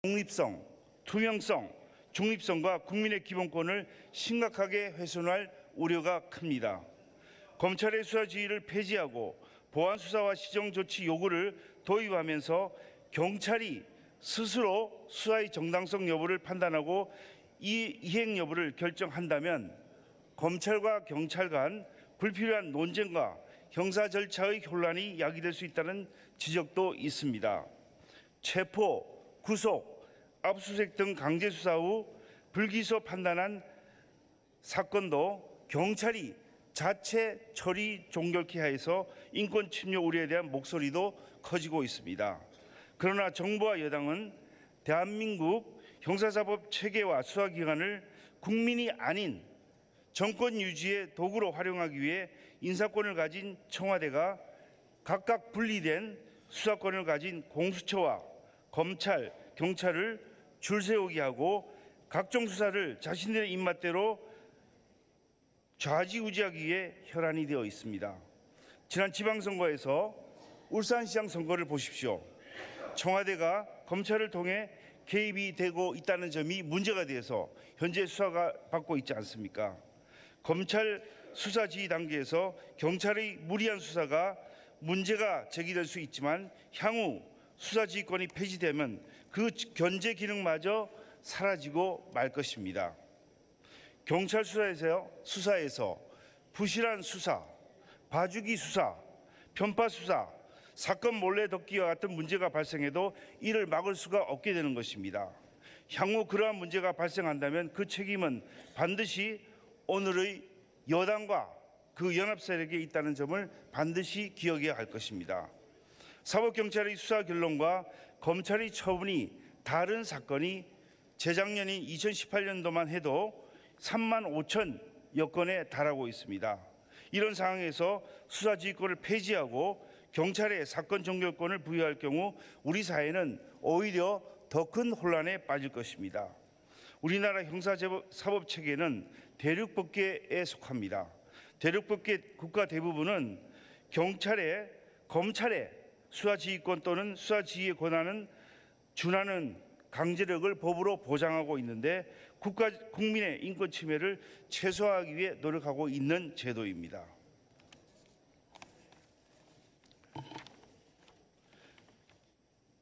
독립성, 투명성, 중립성과 국민의 기본권을 심각하게 훼손할 우려가 큽니다. 검찰의 수사 지휘를 폐지하고 보안 수사와 시정 조치 요구를 도입하면서 경찰이 스스로 수사의 정당성 여부를 판단하고 이행 여부를 결정한다면 검찰과 경찰 간 불필요한 논쟁과 형사 절차의 혼란이 야기될 수 있다는 지적도 있습니다. 체포, 구속, 압수수색 등 강제 수사 후 불기소 판단한 사건도 경찰이 자체 처리 종결케 하여서 인권 침해 우려에 대한 목소리도 커지고 있습니다. 그러나 정부와 여당은 대한민국 형사사법 체계와 수사기관을 국민이 아닌 정권 유지의 도구로 활용하기 위해 인사권을 가진 청와대가 각각 분리된 수사권을 가진 공수처와 검찰, 경찰을 줄세우게 하고 각종 수사를 자신들의 입맛대로 좌지우지하기 위해 혈안이 되어 있습니다. 지난 지방선거에서 울산시장 선거를 보십시오. 청와대가 검찰을 통해 개입이 되고 있다는 점이 문제가 되어서 현재 수사가 받고 있지 않습니까? 검찰 수사 지휘 단계에서 경찰의 무리한 수사가 문제가 제기될 수 있지만 향후 수사 지휘권이 폐지되면 그 견제 기능마저 사라지고 말 것입니다. 경찰 수사에서 부실한 수사, 봐주기 수사, 편파 수사, 사건 몰래 덮기와 같은 문제가 발생해도 이를 막을 수가 없게 되는 것입니다. 향후 그러한 문제가 발생한다면 그 책임은 반드시 오늘의 여당과 그 연합 세력에 있다는 점을 반드시 기억해야 할 것입니다. 사법경찰의 수사 결론과 검찰의 처분이 다른 사건이 재작년인 2018년도만 해도 3만 5천여 건에 달하고 있습니다. 이런 상황에서 수사지휘권을 폐지하고 경찰에 사건 종결권을 부여할 경우 우리 사회는 오히려 더 큰 혼란에 빠질 것입니다. 우리나라 형사사법 체계는 대륙법계에 속합니다. 대륙법계 국가 대부분은 경찰에 검찰의 수사지휘권 또는 수사지휘의 권한은 준하는 강제력을 법으로 보장하고 있는데 국민의 인권 침해를 최소화하기 위해 노력하고 있는 제도입니다.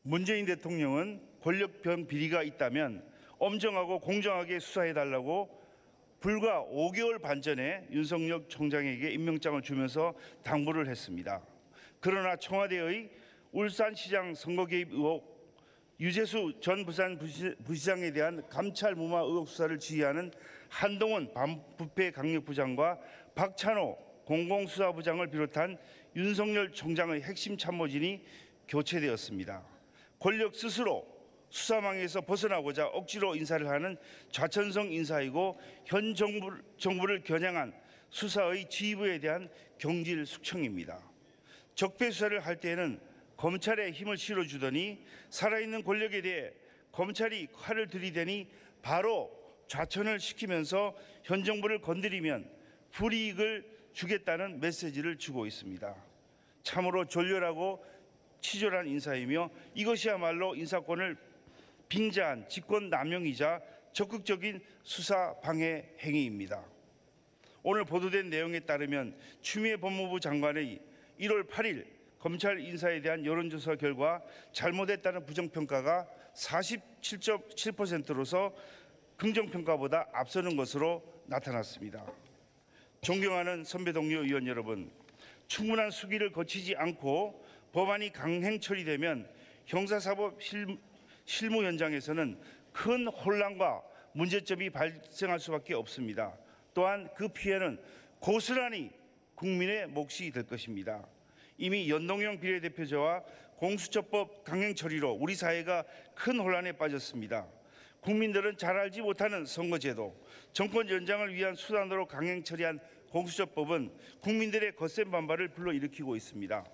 문재인 대통령은 권력형 비리가 있다면 엄정하고 공정하게 수사해달라고 불과 5개월 반 전에 윤석열 총장에게 임명장을 주면서 당부를 했습니다. 그러나 청와대의 울산시장 선거 개입 의혹, 유재수 전 부산부시장에 대한 감찰 무마 의혹 수사를 지휘하는 한동훈 반부패 강력부장과 박찬호 공공수사부장을 비롯한 윤석열 총장의 핵심 참모진이 교체되었습니다. 권력 스스로 수사망에서 벗어나고자 억지로 인사를 하는 좌천성 인사이고 현 정부를 겨냥한 수사의 지휘부에 대한 경질 숙청입니다. 적폐 수사를 할 때에는 검찰에 힘을 실어주더니 살아있는 권력에 대해 검찰이 칼을 들이대니 바로 좌천을 시키면서 현 정부를 건드리면 불이익을 주겠다는 메시지를 주고 있습니다. 참으로 졸렬하고 치졸한 인사이며 이것이야말로 인사권을 빙자한 직권 남용이자 적극적인 수사 방해 행위입니다. 오늘 보도된 내용에 따르면 추미애 법무부 장관의 1월 8일 검찰 인사에 대한 여론조사 결과 잘못했다는 부정평가가 47.7%로서 긍정평가보다 앞서는 것으로 나타났습니다. 존경하는 선배 동료 의원 여러분, 충분한 수기를 거치지 않고 법안이 강행 처리되면 형사사법 실무 현장에서는 큰 혼란과 문제점이 발생할 수밖에 없습니다. 또한 그 피해는 고스란히 국민의 몫이 될 것입니다. 이미 연동형 비례대표제와 공수처법 강행 처리로 우리 사회가 큰 혼란에 빠졌습니다. 국민들은 잘 알지 못하는 선거제도, 정권 연장을 위한 수단으로 강행 처리한 공수처법은 국민들의 거센 반발을 불러일으키고 있습니다.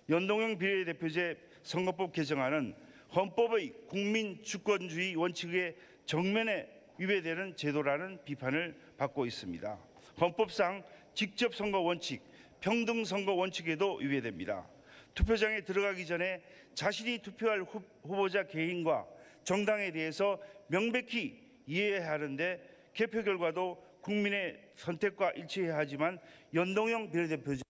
연동형 비례대표제 선거법 개정안은 헌법의 국민 주권주의 원칙에 정면에 위배되는 제도라는 비판을 받고 있습니다. 헌법상 직접 선거 원칙, 평등 선거 원칙에도 위배됩니다. 투표장에 들어가기 전에 자신이 투표할 후보자 개인과 정당에 대해서 명백히 이해해야 하는데 개표 결과도 국민의 선택과 일치해야 하지만 연동형 비례대표제